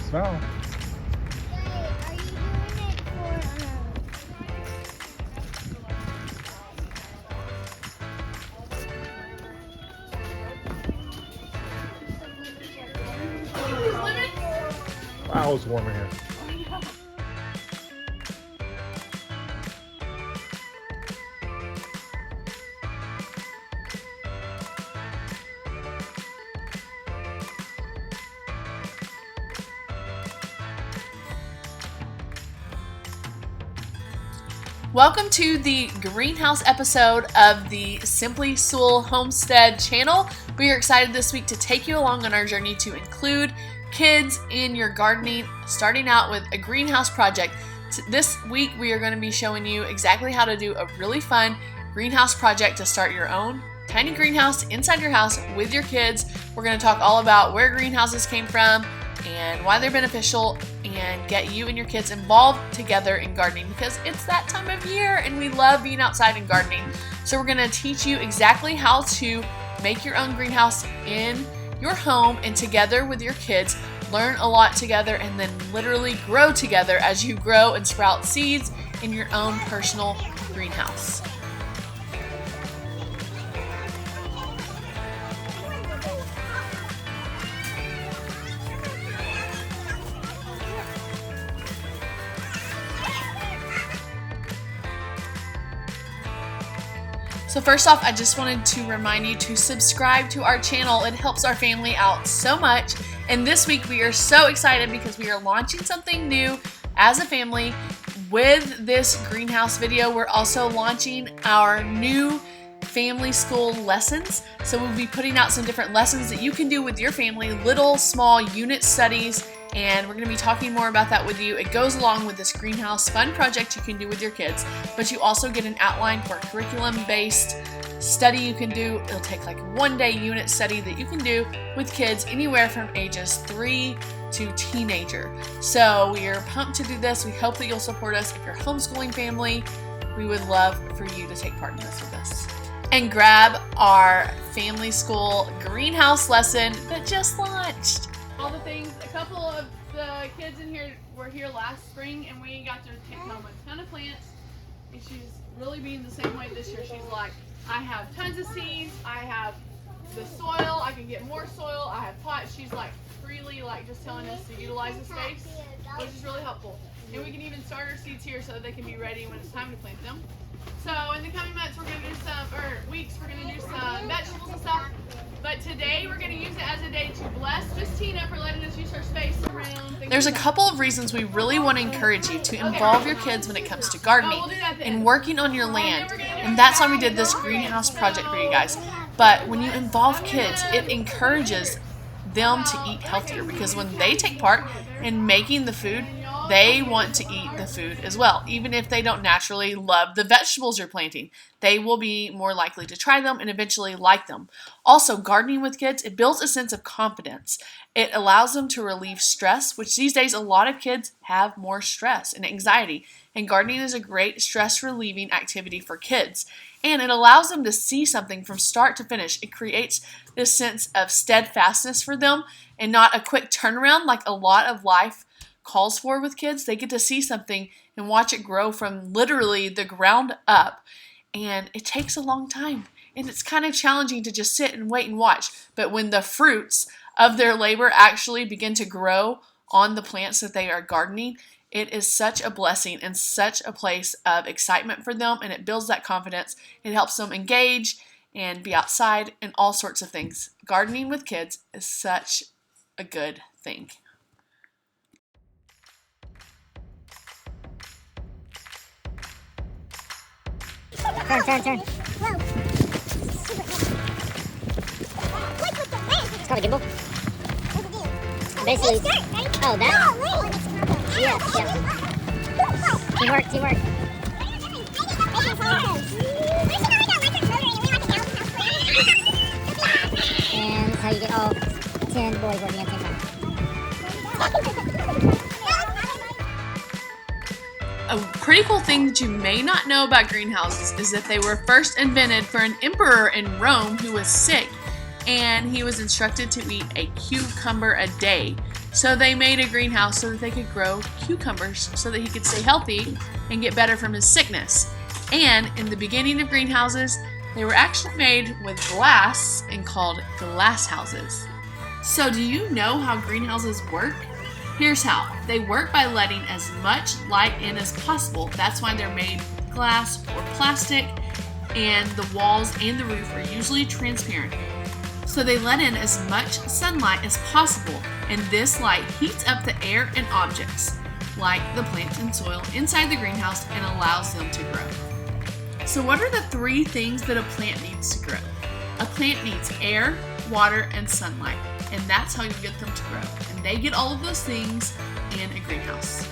smell. Are you doing it for Wow, it's warm in here. Welcome to the greenhouse episode of the Simply Sewell Homestead channel. We are excited this week to take you along on our journey to include kids in your gardening, starting out with a greenhouse project. This week we are going to be showing you exactly how to do a really fun greenhouse project to start your own tiny greenhouse inside your house with your kids. We're going to talk all about where greenhouses came from and why they're beneficial, and get you and your kids involved together in gardening because it's that time of year and we love being outside and gardening. So we're going to teach you exactly how to make your own greenhouse in your home and together with your kids. Learn a lot together and then literally grow together as you grow and sprout seeds in your own personal greenhouse. So first off, I just wanted to remind you to subscribe to our channel. It helps our family out so much. And this week we are so excited because we are launching something new as a family with this greenhouse video. We're also launching our new family school lessons. So we'll be putting out some different lessons that you can do with your family, little small unit studies, and we're going to be talking more about that with you. It goes along with this greenhouse fun project you can do with your kids, but you also get an outline for a curriculum-based study you can do. It'll take like a one-day unit study that you can do with kids anywhere from ages 3 to teenager. So we are pumped to do this. We hope that you'll support us. If you're a homeschooling family, we would love for you to take part in this with us. And grab our family school greenhouse lesson that just launched. All the things, a couple of the kids in here were here last spring and we got to take home a ton of plants, and she's really being the same way this year. She's like, I have tons of seeds, I have the soil, I can get more soil, I have pots. She's like freely like just telling us to utilize the space, which is really helpful. And we can even start our seeds here so that they can be ready when it's time to plant them. So in the coming months we're going to do weeks we're going to do some vegetables and stuff. But today we're going to use it as a day to bless Justina for letting us use her space around. There's a couple of reasons we really want to encourage you to involve your kids when it comes to gardening and working on your land. And that's why we did this greenhouse project for you guys. But when you involve kids, it encourages them to eat healthier because when they take part in making the food, they want to eat the food as well. Even if they don't naturally love the vegetables you're planting, they will be more likely to try them and eventually like them. Also, gardening with kids, it builds a sense of confidence. It allows them to relieve stress, which these days a lot of kids have more stress and anxiety. And gardening is a great stress relieving activity for kids. And it allows them to see something from start to finish. It creates this sense of steadfastness for them and not a quick turnaround like a lot of life calls for with kids. They get to see something and watch it grow from literally the ground up, and it takes a long time and it's kind of challenging to just sit and wait and watch. But when the fruits of their labor actually begin to grow on the plants that they are gardening, it is such a blessing and such a place of excitement for them, and it builds that confidence. It helps them engage and be outside and all sorts of things. Gardening with kids is such a good thing. Turn. It's called a gimbal. Basically, oh, that? Yeah. Teamwork. And that's how you get all 10 boys working at the same time. A pretty cool thing that you may not know about greenhouses is that they were first invented for an emperor in Rome who was sick, and he was instructed to eat a cucumber a day So they made a greenhouse so that they could grow cucumbers so that he could stay healthy and get better from his sickness. And in the beginning of greenhouses, they were actually made with glass and called glass houses. So do you know how greenhouses work? Here's how. They work by letting as much light in as possible. That's why they're made with glass or plastic, and the walls and the roof are usually transparent. So they let in as much sunlight as possible, and this light heats up the air and objects, like the plants and soil inside the greenhouse, and allows them to grow. So what are the 3 things that a plant needs to grow? A plant needs air, water, and sunlight, and that's how you get them to grow. And they get all of those things in a greenhouse.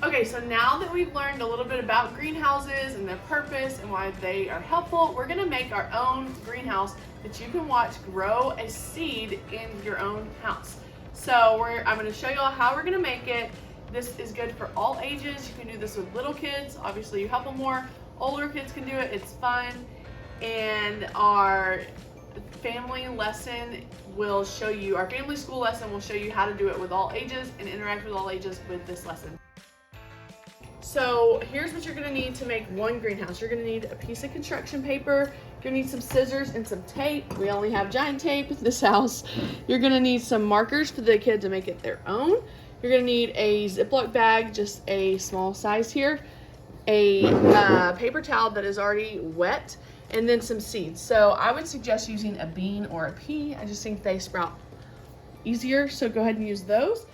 Okay, so now that we've learned a little bit about greenhouses and their purpose and why they are helpful, we're gonna make our own greenhouse that you can watch grow a seed in your own house. So I'm gonna show you all how we're gonna make it. This is good for all ages. You can do this with little kids. Obviously you help them more. Older kids can do it, it's fun. And our family lesson will show you, our family school lesson will show you how to do it with all ages and interact with all ages with this lesson. So here's what you're gonna need to make one greenhouse. You're gonna need a piece of construction paper. You're gonna need some scissors and some tape. We only have giant tape in this house. You're gonna need some markers for the kid to make it their own. You're gonna need a Ziploc bag, just a small size here, a paper towel that is already wet, and then some seeds. So I would suggest using a bean or a pea. I just think they sprout easier, so go ahead and use those.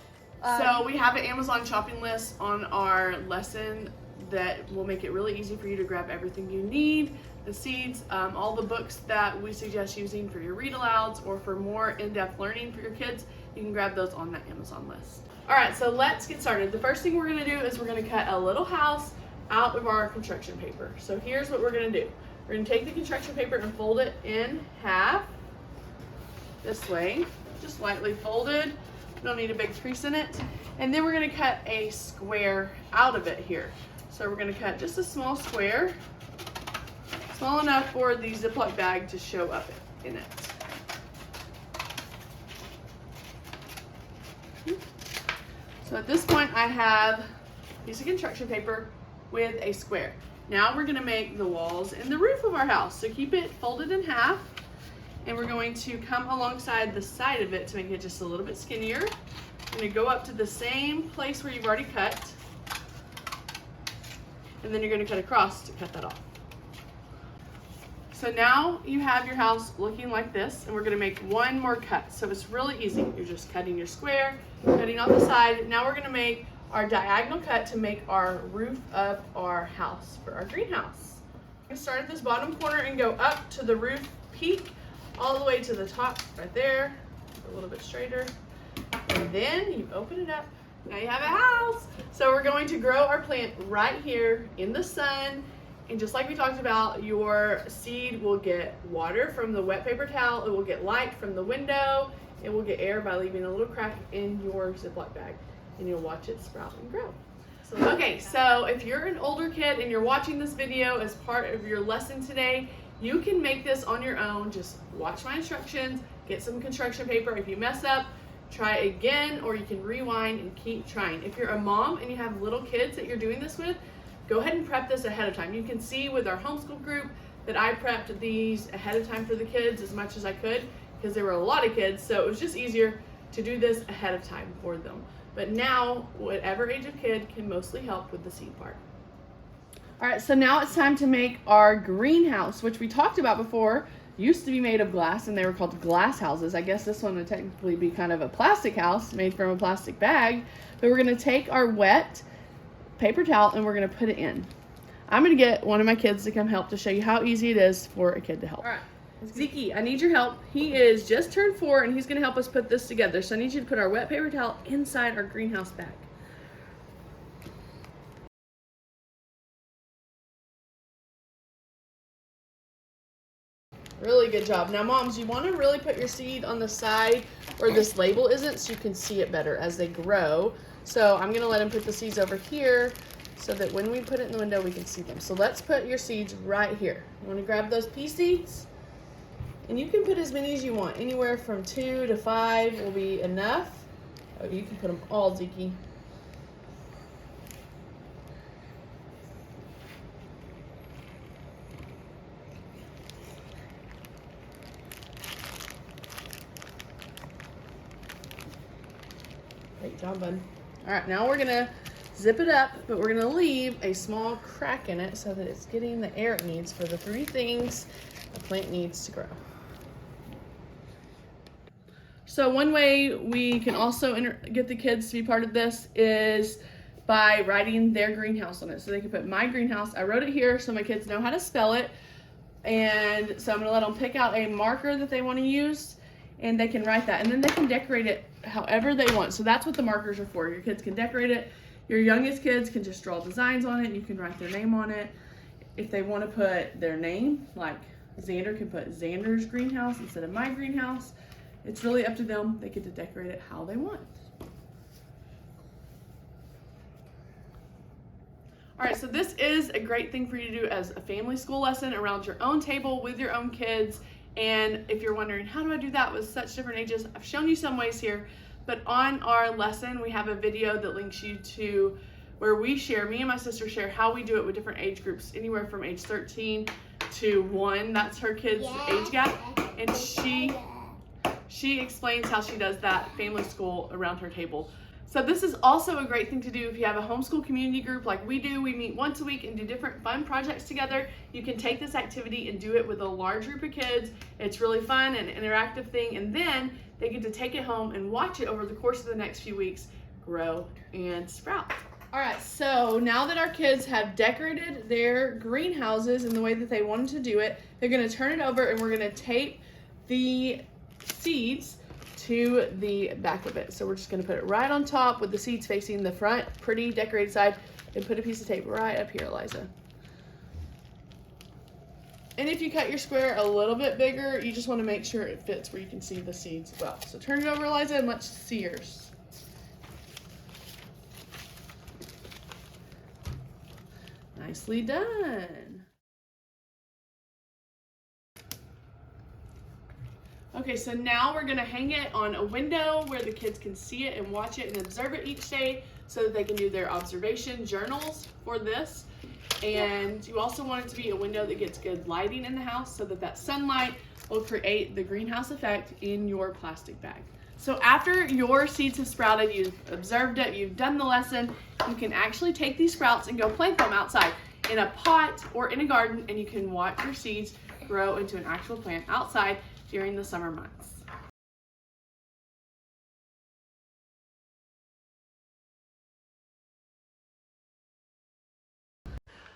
So we have an Amazon shopping list on our lesson that will make it really easy for you to grab everything you need, the seeds, all the books that we suggest using for your read alouds or for more in-depth learning for your kids. You can grab those on that Amazon list. All right, so let's get started. The first thing we're gonna do is we're gonna cut a little house out of our construction paper. So here's what we're gonna do. We're gonna take the construction paper and fold it in half this way, just lightly folded. Don't need a big crease in it. And then we're gonna cut a square out of it here. So we're gonna cut just a small square, small enough for the Ziploc bag to show up in it. So at this point I have a piece of construction paper with a square. Now we're gonna make the walls and the roof of our house. So keep it folded in half. And we're going to come alongside the side of it to make it just a little bit skinnier. We're going to go up to the same place where you've already cut. And then you're going to cut across to cut that off. So now you have your house looking like this, and we're going to make one more cut. So it's really easy. You're just cutting your square, cutting off the side. Now we're going to make our diagonal cut to make our roof of our house for our greenhouse. I'm going to start at this bottom corner and go up to the roof peak, all the way to the top right there, a little bit straighter, and then you open it up. Now you have a house. So we're going to grow our plant right here in the sun, and just like we talked about, your seed will get water from the wet paper towel, it will get light from the window, it will get air by leaving a little crack in your Ziploc bag, and you'll watch it sprout and grow. Okay, so if you're an older kid and you're watching this video as part of your lesson today, you can make this on your own. Just watch my instructions, get some construction paper. If you mess up, try again, or you can rewind and keep trying. If you're a mom and you have little kids that you're doing this with, go ahead and prep this ahead of time. You can see with our homeschool group that I prepped these ahead of time for the kids as much as I could because there were a lot of kids, so it was just easier to do this ahead of time for them. But now, whatever age of kid can mostly help with the seed part. All right, so now it's time to make our greenhouse, which we talked about before. Used to be made of glass, and they were called glass houses. I guess this one would technically be kind of a plastic house made from a plastic bag. But we're gonna take our wet paper towel and we're gonna put it in. I'm gonna get one of my kids to come help to show you how easy it is for a kid to help. All right, Zeke, I need your help. He is just turned 4, and he's gonna help us put this together. So I need you to put our wet paper towel inside our greenhouse bag. Really good job. Now, moms, you want to really put your seed on the side where this label isn't so you can see it better as they grow. So I'm going to let them put the seeds over here so that when we put it in the window, we can see them. So let's put your seeds right here. You want to grab those pea seeds? And you can put as many as you want. Anywhere from 2 to 5 will be enough. Oh, you can put them all, Zeke. Great job, bud. All right, now we're gonna zip it up, but we're gonna leave a small crack in it so that it's getting the air it needs for the 3 things the plant needs to grow. So one way we can also get the kids to be part of this is by writing their greenhouse on it. So they can put my greenhouse. I wrote it here so my kids know how to spell it. And so I'm gonna let them pick out a marker that they wanna use and they can write that. And then they can decorate it however they want. So that's what the markers are for. Your kids can decorate it. Your youngest kids can just draw designs on it and you can write their name on it. If they want to put their name, like Xander can put Xander's greenhouse instead of my greenhouse. It's really up to them. They get to decorate it how they want. All right, so this is a great thing for you to do as a family school lesson around your own table with your own kids. And if you're wondering, how do I do that with such different ages? I've shown you some ways here, but on our lesson, we have a video that links you to where we share, me and my sister share how we do it with different age groups, anywhere from age 13 to 1. That's her kid's age gap. And she explains how she does that family school around her table. So this is also a great thing to do if you have a homeschool community group like we do. We meet once a week and do different fun projects together. You can take this activity and do it with a large group of kids. It's really fun and an interactive thing. And then they get to take it home and watch it over the course of the next few weeks grow and sprout. All right, so now that our kids have decorated their greenhouses in the way that they wanted to do it, they're gonna turn it over and we're gonna tape the seeds to the back of it. So we're just gonna put it right on top with the seeds facing the front, pretty decorated side, and put a piece of tape right up here, Eliza. And if you cut your square a little bit bigger, you just wanna make sure it fits where you can see the seeds well. So turn it over, Eliza, and let's see yours. Nicely done. Okay, so now we're gonna hang it on a window where the kids can see it and watch it and observe it each day so that they can do their observation journals for this. And you also want it to be a window that gets good lighting in the house so that that sunlight will create the greenhouse effect in your plastic bag. So after your seeds have sprouted, you've observed it, you've done the lesson, you can actually take these sprouts and go plant them outside in a pot or in a garden, and you can watch your seeds grow into an actual plant outside during the summer months.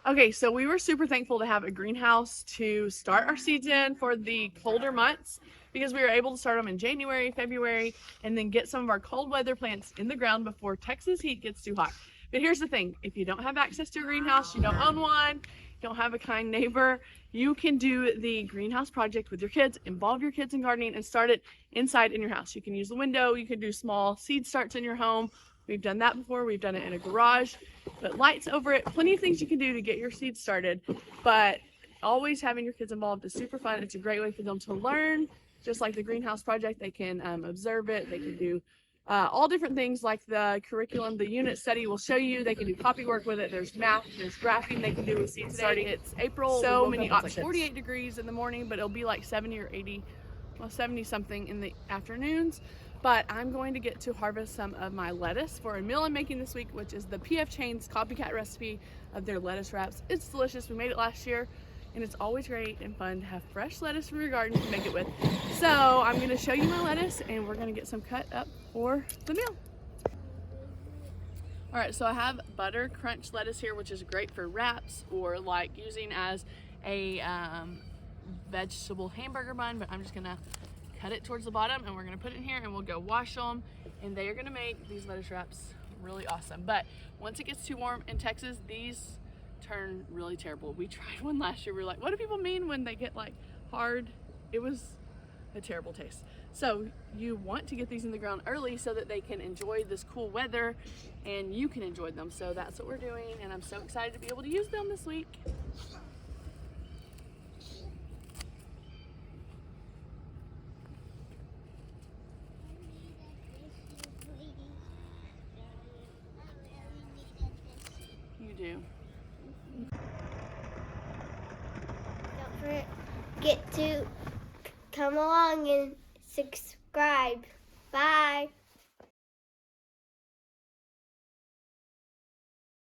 Okay, so we were super thankful to have a greenhouse to start our seeds in for the colder months because we were able to start them in January, February, and then get some of our cold weather plants in the ground before Texas heat gets too hot. But here's the thing, if you don't have access to a greenhouse, you don't own one, you don't have a kind neighbor, you can do the greenhouse project with your kids, involve your kids in gardening, and start it inside in your house. You can use the window, you can do small seed starts in your home. We've done that before, we've done it in a garage, put lights over it, plenty of things you can do to get your seeds started, but always having your kids involved is super fun. It's a great way for them to learn, just like the greenhouse project. They can observe it, they can do all different things like the curriculum, the unit study will show you. They can do copy work with it. There's math, there's graphing they can do with seed starting. It's April, so many options. 48 degrees in the morning, but it'll be like 70 or 80, well 70 something in the afternoons. But I'm going to get to harvest some of my lettuce for a meal I'm making this week, which is the PF Chang's copycat recipe of their lettuce wraps. It's delicious. We made it last year. And it's always great and fun to have fresh lettuce from your garden to make it with. So I'm gonna show you my lettuce and we're gonna get some cut up for the meal. All right, so I have butter crunch lettuce here, which is great for wraps or like using as a vegetable hamburger bun, but I'm just gonna cut it towards the bottom and we're gonna put it in here and we'll go wash them, and they are gonna make these lettuce wraps really awesome. But once it gets too warm in Texas, these turn really terrible. We tried one last year. We were like, what do people mean when they get like hard It was a terrible taste. So you want to get these in the ground early so that they can enjoy this cool weather and you can enjoy them. So that's what we're doing, and I'm so excited to be able to use them this week. You do. Don't forget to come along and subscribe. Bye.